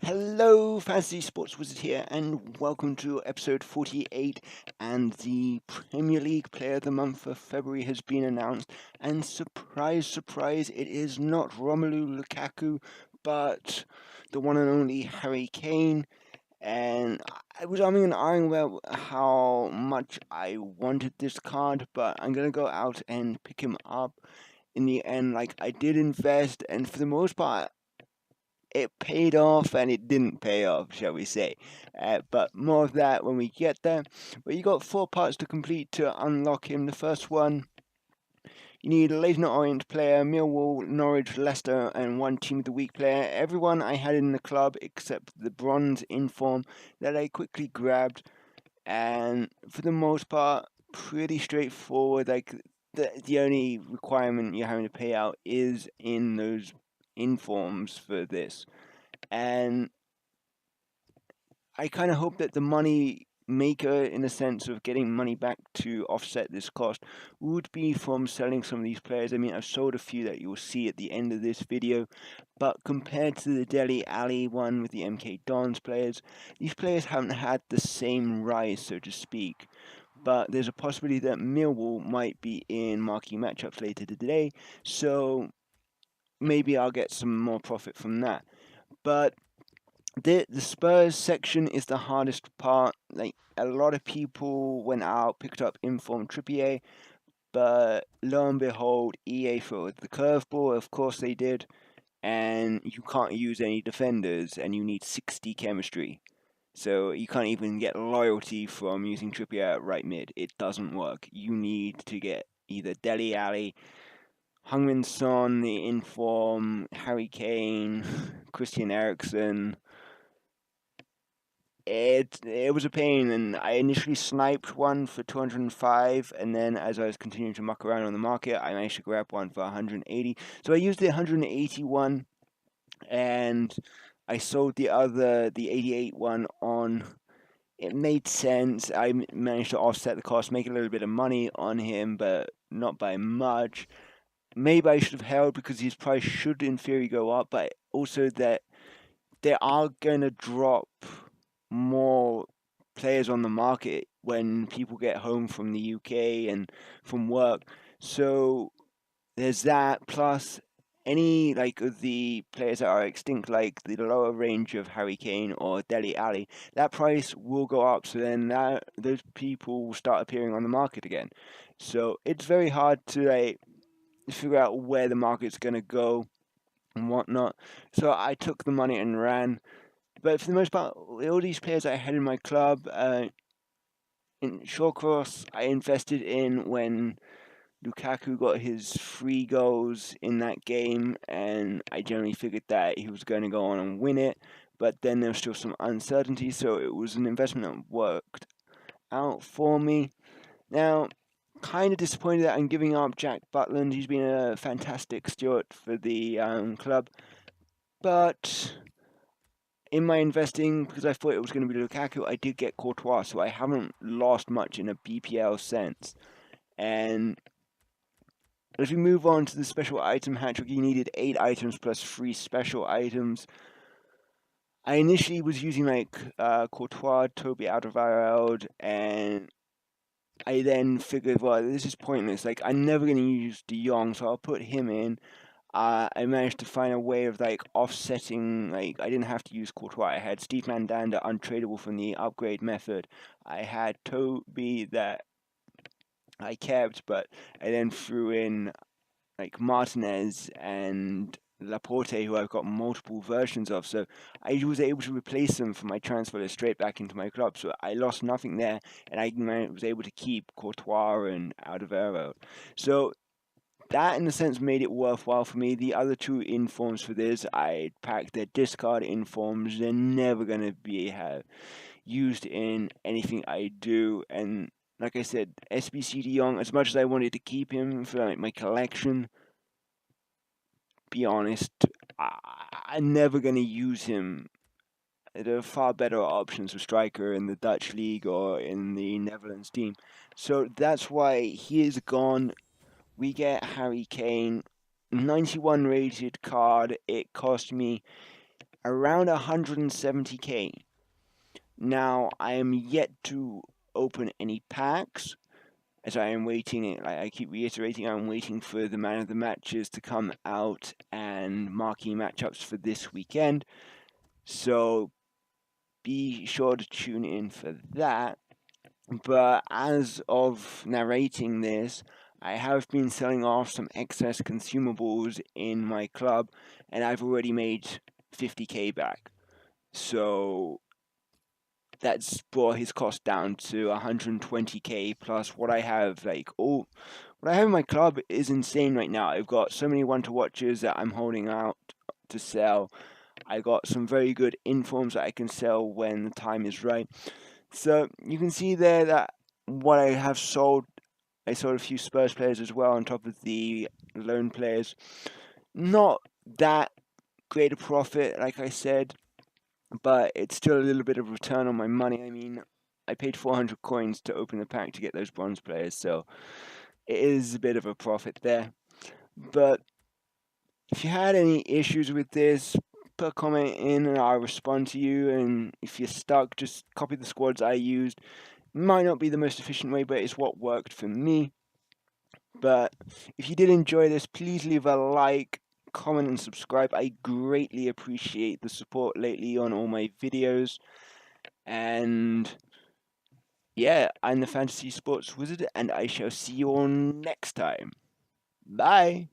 Hello, Fantasy Sports Wizard here, and welcome to episode 48. And the Premier League Player of the Month for February has been announced. And surprise, surprise, it is not Romelu Lukaku, but the one and only Harry Kane. And I was umming and ahhing about how much I wanted this card, but I'm gonna go out and pick him up. In the end, like I did invest, and for the most part, it paid off and it didn't pay off, shall we say. But more of that when we get there. But you got 4 parts to complete to unlock him. The first one, you need a Leighton Orient player, Millwall, Norwich, Leicester, and 1 Team of the Week player. Everyone I had in the club except the bronze inform that I quickly grabbed. And for the most part, pretty straightforward. Like the only requirement you're having to pay out is in those informs for this. And I kind of hope that the money maker, in the sense of getting money back to offset this cost, would be from selling some of these players. I mean, I've sold a few that you'll see at the end of this video, but compared to the Dele Alli one with the MK Dons players, these players haven't had the same rise, so to speak. But there's a possibility that Millwall might be in marquee matchups later today, so maybe I'll get some more profit from that. But the Spurs section is the hardest part. Like, a lot of people went out, picked up informed Trippier, but lo and behold, EA threw the curveball. Of course they did, and you can't use any defenders, and you need 60 chemistry. So you can't even get loyalty from using Trippier at right mid. It doesn't work. You need to get either Dele Alli, Heung-min Son, the inform, Harry Kane, Christian Eriksen. It was a pain, and I initially sniped one for 205, and then as I was continuing to muck around on the market, I managed to grab one for 180. So I used the 181, and I sold the 88 one on. It made sense. I managed to offset the cost, make a little bit of money on him, but not by much. Maybe I should have held because his price should in theory go up, but also that they are going to drop more players on the market when people get home from the UK and from work. So there's that, plus any like of the players that are extinct, like the lower range of Harry Kane or Dele Alli, that price will go up. So then those people will start appearing on the market again. So it's very hard to figure out where the market's going to go and whatnot. So I took the money and ran. But for the most part, all these players I had in my club, in Shawcross, I invested in when Lukaku got his 3 goals in that game, and I generally figured that he was going to go on and win it. But then there was still some uncertainty, so it was an investment that worked out for me. Now, kind of disappointed that I'm giving up Jack Butland. He's been a fantastic steward for the club, but in my investing, because I thought it was going to be Lukaku, I did get Courtois, so I haven't lost much in a BPL sense. And as we move on to the special item hat-trick, you needed 8 items plus 3 special items. I initially was using Courtois, Toby Alderweireld, and I then figured, well, this is pointless. Like, I'm never going to use De Jong, so I'll put him in. I managed to find a way of offsetting. Like, I didn't have to use Courtois. I had Steve Mandanda untradeable from the upgrade method. I had Toby that I kept, but I then threw in Martinez and Laporte, who I've got multiple versions of. So I was able to replace them from my transfer list straight back into my club. So I lost nothing there, and I was able to keep Courtois and Alderweireld. So that, in a sense, made it worthwhile for me. The other 2 informs for this, I packed their discard informs. They're never going to be used in anything I do. And like I said, SBC De Jong, as much as I wanted to keep him for my collection, be honest, I'm never going to use him. There are far better options for striker in the Dutch league or in the Netherlands team. So that's why he is gone. We get Harry Kane, 91 rated card. It cost me around 170k. Now, I am yet to open any packs, as I am waiting, like I keep reiterating, I'm waiting for the man of the matches to come out and marquee matchups for this weekend. So be sure to tune in for that. But as of narrating this, I have been selling off some excess consumables in my club, and I've already made 50k back. So that's brought his cost down to 120k plus what I have. What I have in my club is insane right now. I've got so many one to watches that I'm holding out to sell. I got some very good informs that I can sell when the time is right. So you can see there that what I have sold, I sold a few Spurs players as well on top of the loan players. Not that great a profit, like I said, but it's still a little bit of return on my money. I mean, I paid 400 coins to open the pack to get those bronze players, so it is a bit of a profit there. But if you had any issues with this, put a comment in and I'll respond to you. And if you're stuck, just copy the squads I used. Might not be the most efficient way, but it's what worked for me. But if you did enjoy this, please leave a like, comment, and subscribe. I greatly appreciate the support lately on all my videos. And yeah, I'm the Fantasy Sports Wizard, and I shall see you all next time. Bye!